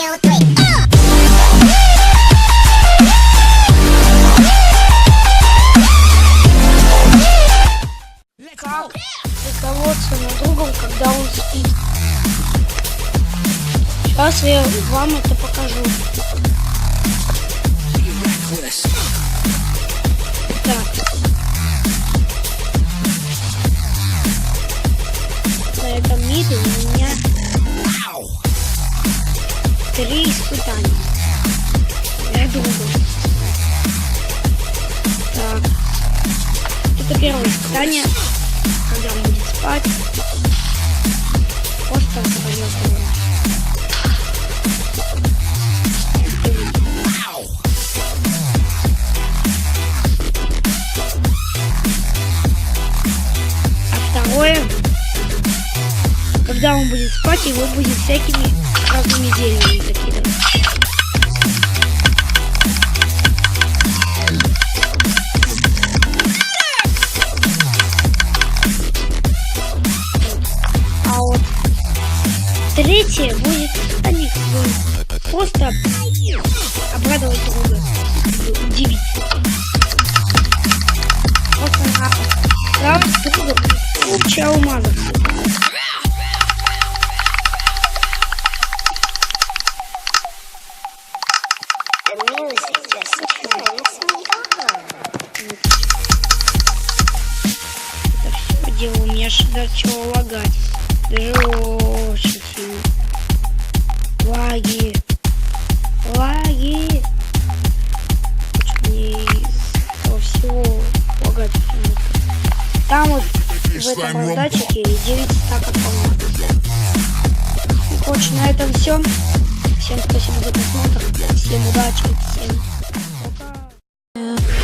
Как приколоться на другом, когда он спит. Сейчас я вам это покажу. Так. На этом мире у меня 3 испытания. Я думаю. Так. Это первое испытание, когда он будет спать. Просто пойдет. А второе, когда он будет спать, его будет всякими разными зельями закидывать. А вот третье будет, они просто обрадовать друга, удивить. Просто радовать друга куча алмазов. Это все дело у меня начало лагать. Даже очень сильно. Лаги. Мне из-за всего лагать. Там вот в этом раздатчике 9 стаков алмазов. Короче, на этом все. Всем спасибо за просмотр. Всем удачи. Всем пока.